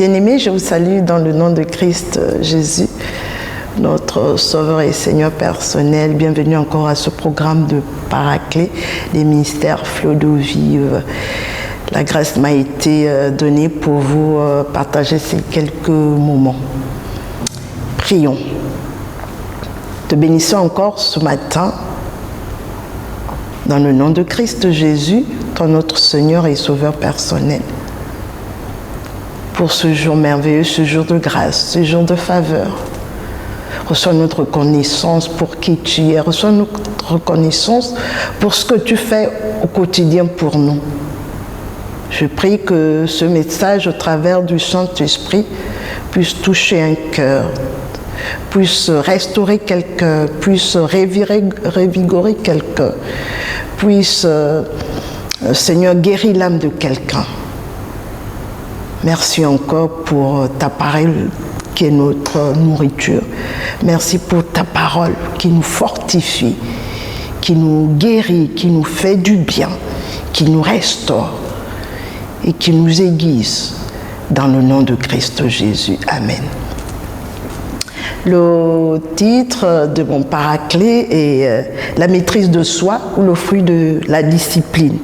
Bien-aimés, je vous salue dans le nom de Christ Jésus, notre Sauveur et Seigneur personnel. Bienvenue encore à ce programme de Paraclet des ministères Flot d'eau vive. La grâce m'a été donnée pour vous partager ces quelques moments. Prions. Te bénissons encore ce matin dans le nom de Christ Jésus, ton notre Seigneur et Sauveur personnel. Pour ce jour merveilleux, ce jour de grâce, ce jour de faveur. Reçois notre reconnaissance pour qui tu es. Reçois notre reconnaissance pour ce que tu fais au quotidien pour nous. Je prie que ce message, au travers du Saint-Esprit, puisse toucher un cœur, puisse restaurer quelqu'un, puisse revigorer quelqu'un, puisse, Seigneur, guérir l'âme de quelqu'un. Merci encore pour ta parole qui est notre nourriture. Merci pour ta parole qui nous fortifie, qui nous guérit, qui nous fait du bien, qui nous restaure et qui nous aiguise dans le nom de Christ Jésus. Amen. Le titre de mon paraclet est la maîtrise de soi ou le fruit de la discipline.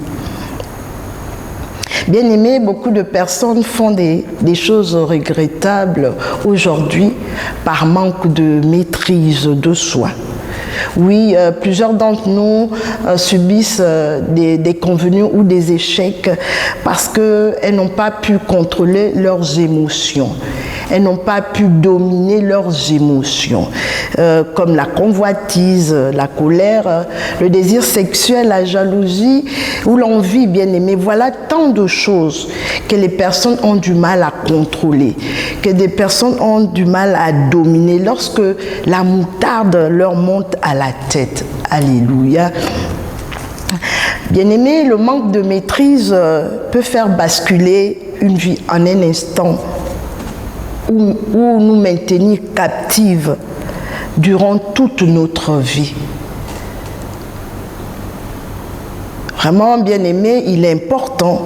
Bien aimé, beaucoup de personnes font des choses regrettables aujourd'hui par manque de maîtrise de soi. Oui, plusieurs d'entre nous subissent des déconvenues ou des échecs parce qu'elles n'ont pas pu contrôler leurs émotions. Elles n'ont pas pu dominer leurs émotions, comme la convoitise, la colère, le désir sexuel, la jalousie ou l'envie, bien aimé. Voilà tant de choses que les personnes ont du mal à contrôler, que des personnes ont du mal à dominer lorsque la moutarde leur monte à la tête. Alléluia. Bien aimé, le manque de maîtrise peut faire basculer une vie en un instant ou nous maintenir captives durant toute notre vie. Vraiment, bien aimé, il est important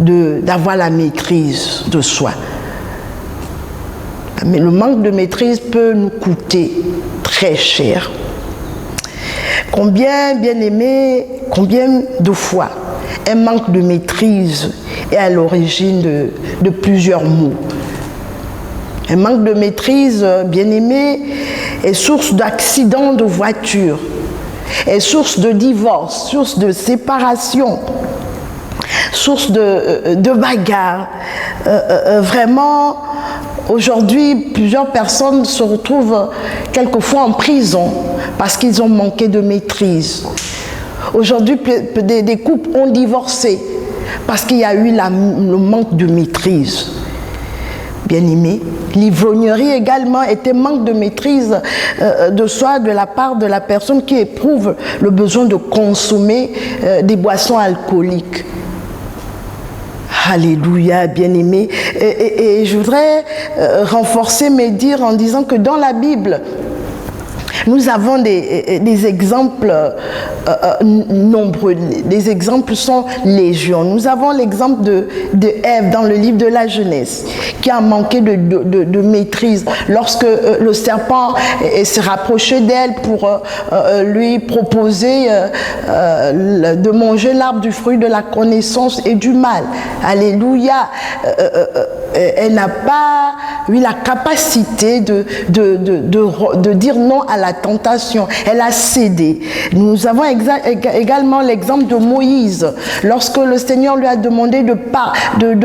d'avoir la maîtrise de soi. Mais le manque de maîtrise peut nous coûter très cher. Combien, bien aimé, combien de fois un manque de maîtrise est à l'origine de plusieurs maux. Un manque de maîtrise, bien aimé, est source d'accidents de voiture, est source de divorce, source de séparation, source de bagarre. Vraiment, aujourd'hui, plusieurs personnes se retrouvent quelquefois en prison parce qu'ils ont manqué de maîtrise. Aujourd'hui, des couples ont divorcé parce qu'il y a eu le manque de maîtrise. Bien-aimé, l'ivrognerie également est un manque de maîtrise de soi de la part de la personne qui éprouve le besoin de consommer des boissons alcooliques. Alléluia, bien-aimé. Et je voudrais renforcer mes dires en disant que dans la Bible, nous avons des exemples nombreux. Les exemples sont légion. Nous avons l'exemple de Ève dans le livre de la Genèse, qui a manqué de maîtrise lorsque le serpent s'est rapproché d'elle pour lui proposer de manger l'arbre du fruit de la connaissance et du mal. Alléluia. Elle n'a pas eu la capacité de dire non à la tentation. Elle a cédé. Nous avons également l'exemple de Moïse, lorsque le Seigneur lui a demandé de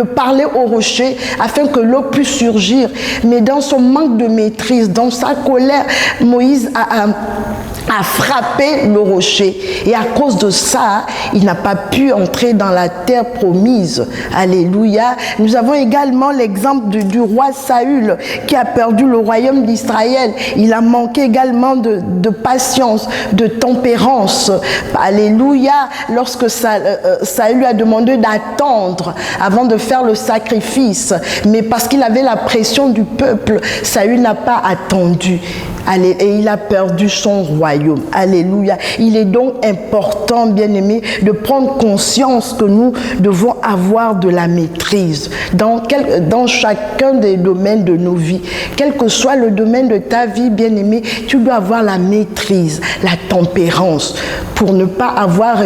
parler au rocher afin que l'eau puisse surgir. Mais dans son manque de maîtrise, dans sa colère, Moïse a frappé le rocher. Et à cause de ça, il n'a pas pu entrer dans la terre promise. Alléluia. Nous avons également l'exemple du roi Saül qui a perdu le royaume d'Israël. Il a manqué également de patience, de tempérance. Alléluia. Lorsque Saül lui a demandé d'attendre avant de faire le sacrifice, mais parce qu'il avait la pression du peuple, Saül n'a pas attendu. Allez, et il a perdu son royaume. Alléluia. Il est donc important, bien-aimés, de prendre conscience que nous devons avoir de la maîtrise dans chacun des domaines de nos vies. Quel que soit le domaine de ta vie, bien-aimé, tu dois avoir la maîtrise, la tempérance, pour ne pas avoir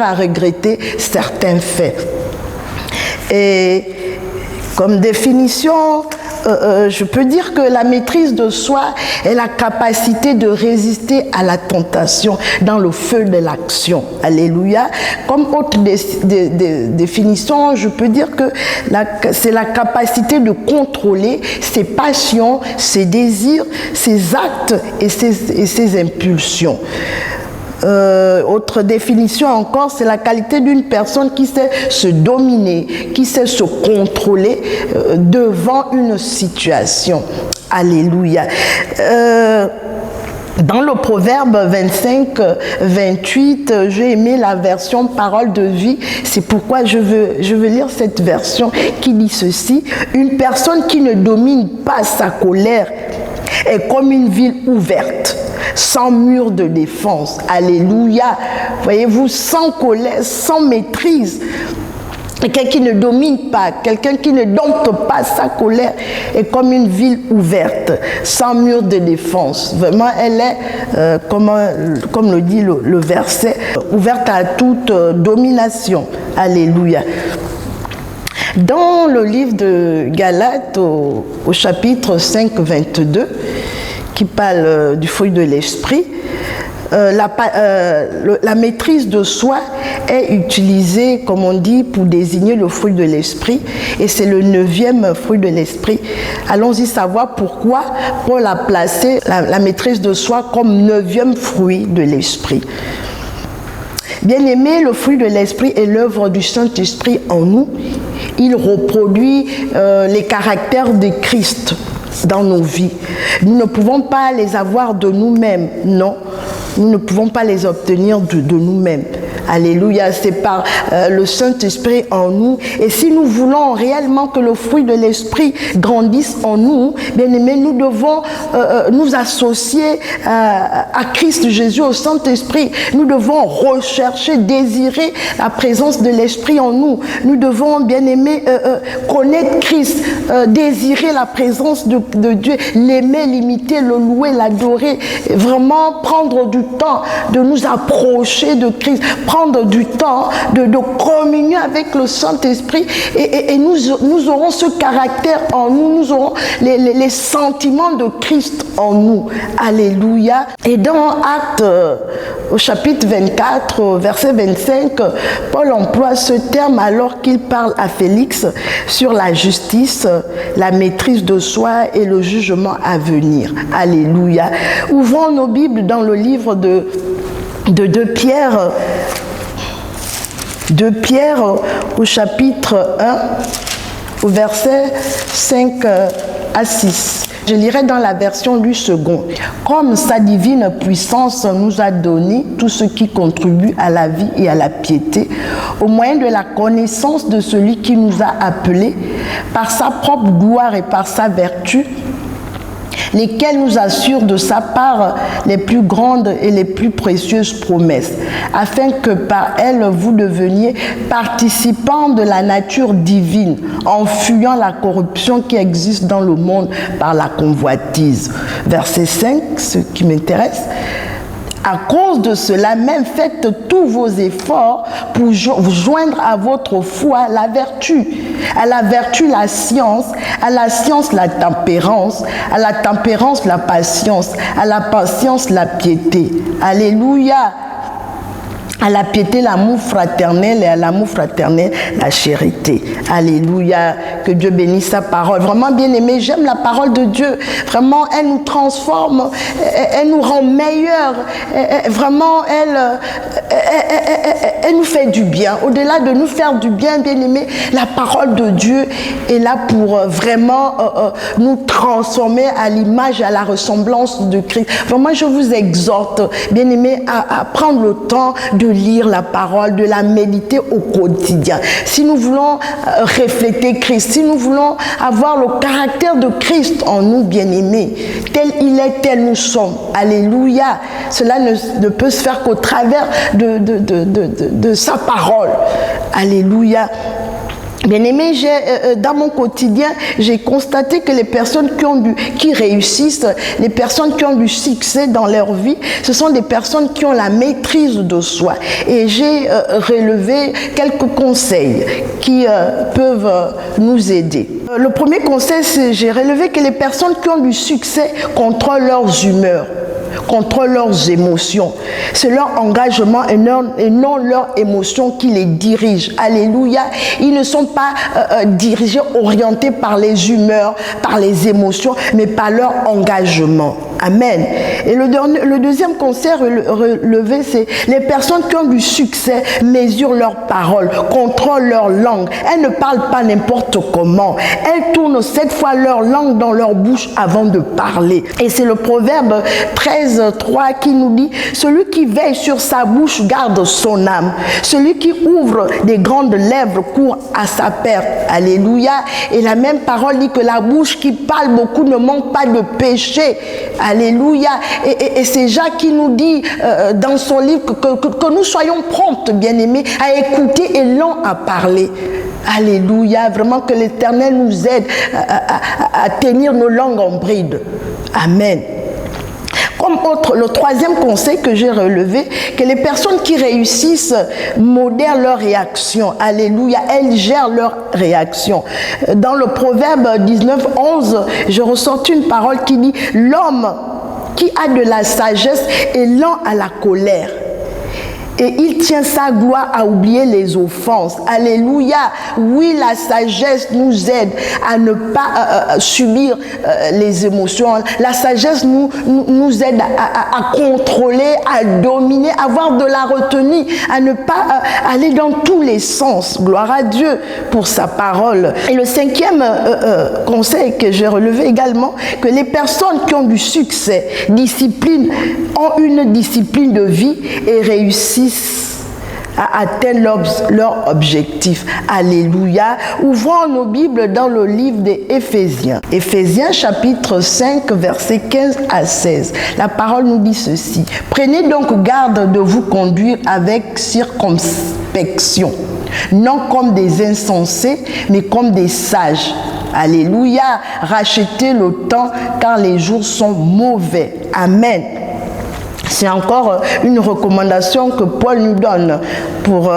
à regretter certains faits. Et comme définition, je peux dire que la maîtrise de soi est la capacité de résister à la tentation dans le feu de l'action. Alléluia. Comme autre définition, je peux dire que c'est la capacité de contrôler ses passions, ses désirs, ses actes et ses impulsions. Autre définition encore, c'est la qualité d'une personne qui sait se dominer, qui sait se contrôler devant une situation. Alléluia. Dans le Proverbe 25, 28, j'ai aimé la version Parole de vie. C'est pourquoi je veux lire cette version qui dit ceci. Une personne qui ne domine pas sa colère est comme une ville ouverte, sans mur de défense. Alléluia. Voyez-vous, sans colère, sans maîtrise. Quelqu'un qui ne domine pas, quelqu'un qui ne dompte pas sa colère est comme une ville ouverte, sans mur de défense. Vraiment, elle est, comme le dit le verset, ouverte à toute domination. Alléluia. Dans le livre de Galates, au chapitre 5, 22, qui parle du fruit de l'esprit, la maîtrise de soi est utilisée, comme on dit, pour désigner le fruit de l'esprit, et c'est le 9e fruit de l'esprit. Allons-y savoir pourquoi Paul a placé la maîtrise de soi comme 9e fruit de l'esprit. Bien-aimé, le fruit de l'esprit est l'œuvre du Saint-Esprit en nous. Il reproduit les caractères de Christ dans nos vies. Nous ne pouvons pas les avoir de nous-mêmes, non. Nous ne pouvons pas les obtenir de nous-mêmes. Alléluia, c'est par le Saint-Esprit en nous. Et si nous voulons réellement que le fruit de l'Esprit grandisse en nous, bien-aimés, nous devons nous associer à Christ Jésus, au Saint-Esprit. Nous devons rechercher, désirer la présence de l'Esprit en nous. Nous devons, bien-aimés, connaître Christ, désirer la présence de Dieu, l'aimer, l'imiter, le louer, l'adorer. Vraiment prendre du temps de nous approcher de Christ, prendre du temps de communier avec le Saint-Esprit et nous aurons ce caractère en nous, nous aurons les sentiments de Christ en nous. Alléluia. Et dans Actes, au chapitre 24, verset 25, Paul emploie ce terme alors qu'il parle à Félix sur la justice, la maîtrise de soi et le jugement à venir. Alléluia. Ouvrons nos Bibles dans le livre de 2 Pierre. 2 Pierre au chapitre 1, au verset 5 à 6. Je lirai dans la version Louis II. Comme sa divine puissance nous a donné tout ce qui contribue à la vie et à la piété, au moyen de la connaissance de celui qui nous a appelés, par sa propre gloire et par sa vertu, lesquels nous assurent de sa part les plus grandes et les plus précieuses promesses, afin que par elles vous deveniez participants de la nature divine, en fuyant la corruption qui existe dans le monde par la convoitise. Verset 5, ce qui m'intéresse. À cause de cela même, faites tous vos efforts pour joindre à votre foi la vertu, à la vertu la science, à la science la tempérance, à la tempérance la patience, à la patience la piété. Alléluia. À la piété, l'amour fraternel, et à l'amour fraternel, la charité. Alléluia. Que Dieu bénisse sa parole. Vraiment, bien aimé, j'aime la parole de Dieu. Vraiment, elle nous transforme, elle nous rend meilleurs. Vraiment, elle nous fait du bien. Au-delà de nous faire du bien, bien-aimés, la parole de Dieu est là pour vraiment nous transformer à l'image et à la ressemblance de Christ. Vraiment, je vous exhorte, bien-aimés, à prendre le temps de lire la parole, de la méditer au quotidien. Si nous voulons refléter Christ, si nous voulons avoir le caractère de Christ en nous, bien-aimés, tel il est, tel nous sommes. Alléluia. Cela ne peut se faire qu'au travers de sa parole. Alléluia. Bien-aimé, dans mon quotidien, j'ai constaté que les personnes qui réussissent, les personnes qui ont du succès dans leur vie, ce sont des personnes qui ont la maîtrise de soi. Et j'ai relevé quelques conseils qui peuvent nous aider. Le premier conseil, c'est j'ai relevé que les personnes qui ont du succès contrôlent leurs humeurs, contrôlent leurs émotions. C'est leur engagement et non leurs émotions qui les dirigent. Alléluia. Ils ne sont pas dirigés, orientés par les humeurs, par les émotions, mais par leur engagement. Amen. Et le deuxième conseil relevé, c'est les personnes qui ont du succès mesurent leurs paroles, contrôlent leur langue. Elles ne parlent pas n'importe comment. Elles tournent 7 fois leur langue dans leur bouche avant de parler. Et c'est le proverbe 13:3 qui nous dit « Celui qui veille sur sa bouche garde son âme. Celui qui ouvre des grandes lèvres court à sa perte. » Alléluia. Et la même parole dit que la bouche qui parle beaucoup ne manque pas de péché. Alléluia. Et c'est Jacques qui nous dit dans son livre que nous soyons promptes, bien-aimés, à écouter et lents à parler. Alléluia. Vraiment que l'Éternel nous aide à tenir nos langues en bride. Amen. Le troisième conseil que j'ai relevé, que les personnes qui réussissent modèrent leurs réactions. Alléluia, elles gèrent leurs réactions. Dans le proverbe 19:11, je ressens une parole qui dit « L'homme qui a de la sagesse est lent à la colère. Et il tient sa gloire à oublier les offenses. » Alléluia. Oui, la sagesse nous aide à ne pas subir les émotions. La sagesse nous aide à contrôler, à dominer, à avoir de la retenue, à ne pas aller dans tous les sens. Gloire à Dieu pour sa parole. Et le cinquième conseil que j'ai relevé également, que les personnes qui ont du succès, ont une discipline de vie et réussissent à atteindre leur objectif. Alléluia. Ouvrons nos Bibles dans le livre des Éphésiens. Éphésiens chapitre 5, versets 15 à 16. La parole nous dit ceci. « Prenez donc garde de vous conduire avec circonspection, non comme des insensés, mais comme des sages. » Alléluia. Rachetez le temps car les jours sont mauvais. Amen. C'est encore une recommandation que Paul nous donne pour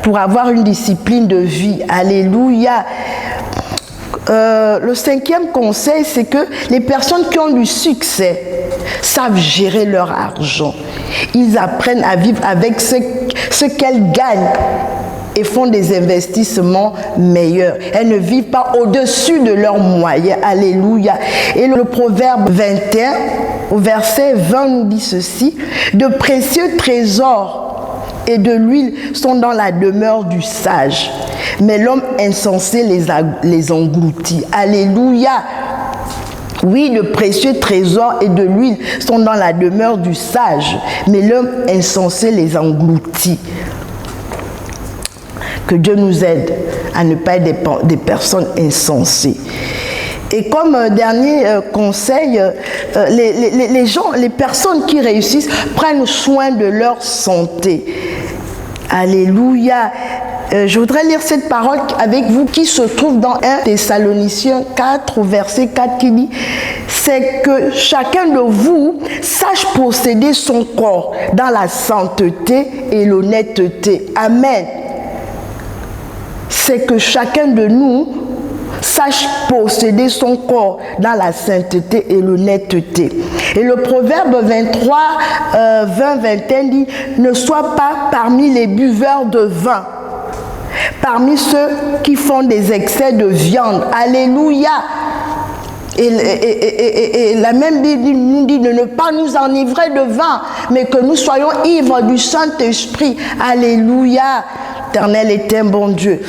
pour avoir une discipline de vie. Alléluia. Le cinquième conseil, c'est que les personnes qui ont du succès savent gérer leur argent. Ils apprennent à vivre avec ce qu'elles gagnent et font des investissements meilleurs. Elles ne vivent pas au-dessus de leurs moyens. Alléluia. Et le proverbe 21, au verset 20, nous dit ceci. « De précieux trésors et de l'huile sont dans la demeure du sage, mais l'homme insensé les engloutit. » Alléluia. Oui, de précieux trésors et de l'huile sont dans la demeure du sage, mais l'homme insensé les engloutit. Que Dieu nous aide à ne pas être des personnes insensées. Et comme dernier conseil, les personnes qui réussissent prennent soin de leur santé. Alléluia. Je voudrais lire cette parole avec vous qui se trouve dans 1 Thessaloniciens 4, verset 4, qui dit « C'est que chacun de vous sache posséder son corps dans la sainteté et l'honnêteté. » Amen. C'est que chacun de nous sache posséder son corps dans la sainteté et l'honnêteté. Et le proverbe 23, 20-21 dit « Ne sois pas parmi les buveurs de vin, parmi ceux qui font des excès de viande. » Alléluia. Et la même Bible nous dit de ne pas nous enivrer de vin, mais que nous soyons ivres du Saint-Esprit. Alléluia. L'Éternel est un bon Dieu.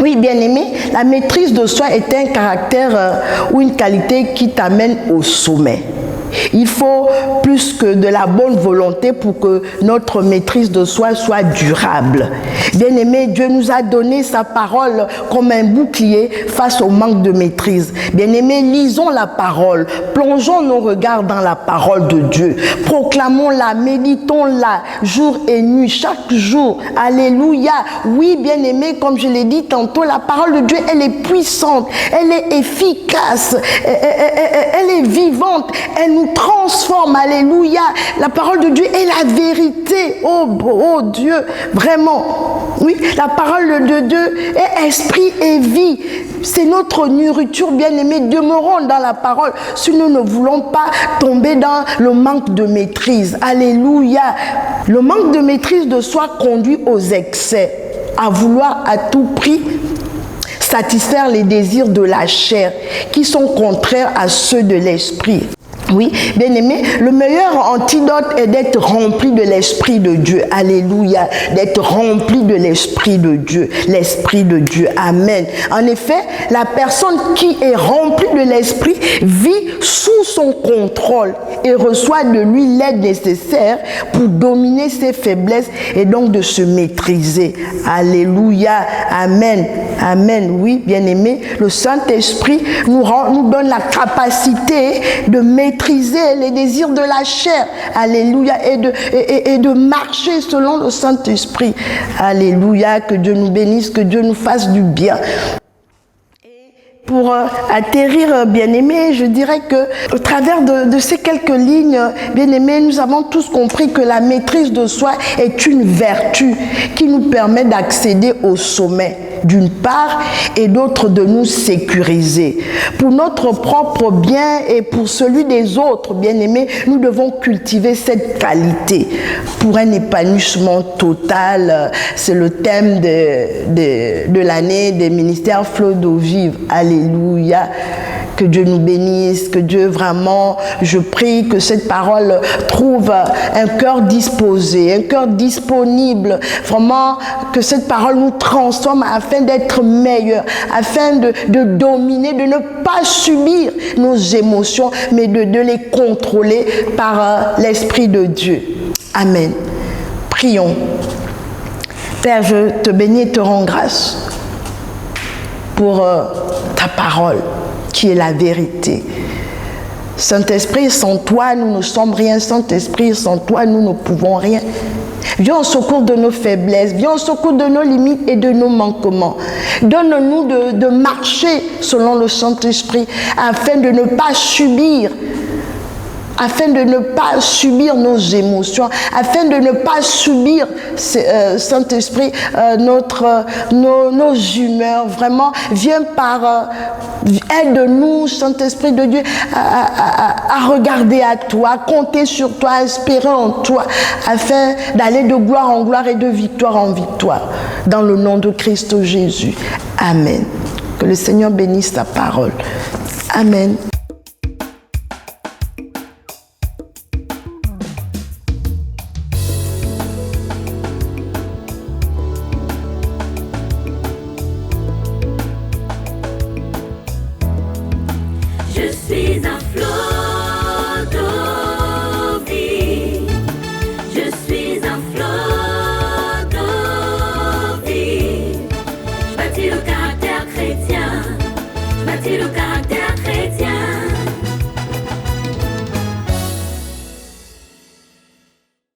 Oui, bien-aimé, la maîtrise de soi est un caractère ou une qualité qui t'amène au sommet. Il faut plus que de la bonne volonté pour que notre maîtrise de soi soit durable. Bien-aimé, Dieu nous a donné sa parole comme un bouclier face au manque de maîtrise. Bien-aimé, lisons la parole, plongeons nos regards dans la parole de Dieu, proclamons-la, méditons-la jour et nuit, chaque jour. Alléluia. Oui, bien-aimé, comme je l'ai dit tantôt, la parole de Dieu, elle est puissante, elle est efficace, elle est vivante, elle nous transforme. Alléluia. La parole de Dieu est la vérité. Oh Dieu, vraiment. Oui, la parole de Dieu est esprit et vie. C'est notre nourriture, bien-aimée. Demeurons dans la parole si nous ne voulons pas tomber dans le manque de maîtrise. Alléluia. Le manque de maîtrise de soi conduit aux excès, à vouloir à tout prix satisfaire les désirs de la chair qui sont contraires à ceux de l'esprit. Oui, bien-aimé, le meilleur antidote est d'être rempli de l'Esprit de Dieu. Alléluia. D'être rempli de l'Esprit de Dieu. L'Esprit de Dieu. Amen. En effet, la personne qui est remplie de l'Esprit vit sous son contrôle et reçoit de lui l'aide nécessaire pour dominer ses faiblesses et donc de se maîtriser. Alléluia. Amen. Amen. Oui, bien-aimé, le Saint-Esprit nous donne la capacité de maîtriser les désirs de la chair. Alléluia. Et de marcher selon le Saint-Esprit. Alléluia. Que Dieu nous bénisse, que Dieu nous fasse du bien. Pour atterrir, bien-aimés, je dirais que au travers de ces quelques lignes, bien-aimés, nous avons tous compris que la maîtrise de soi est une vertu qui nous permet d'accéder au sommet, d'une part, et d'autre de nous sécuriser. Pour notre propre bien et pour celui des autres, bien-aimés, nous devons cultiver cette qualité pour un épanouissement total. C'est le thème de l'année des ministères Flot d'eau vive. Alléluia. Que Dieu nous bénisse, que Dieu vraiment, je prie que cette parole trouve un cœur disposé, un cœur disponible, vraiment que cette parole nous transforme afin d'être meilleurs, afin de dominer, de ne pas subir nos émotions, mais de les contrôler par l'Esprit de Dieu. Amen. Prions. Père, je te bénis et te rends grâce pour ta parole, qui est la vérité. Saint-Esprit, sans toi, nous ne sommes rien. Saint-Esprit, sans toi, nous ne pouvons rien. Viens au secours de nos faiblesses, viens au secours de nos limites et de nos manquements. Donne-nous de marcher selon le Saint-Esprit, afin de ne pas subir nos émotions, afin de ne pas subir, Saint-Esprit, nos humeurs. Vraiment, viens aide-nous, Saint-Esprit de Dieu, à regarder à toi, à compter sur toi, à espérer en toi, afin d'aller de gloire en gloire et de victoire en victoire. Dans le nom de Christ Jésus. Amen. Que le Seigneur bénisse ta parole. Amen. Je suis un flot.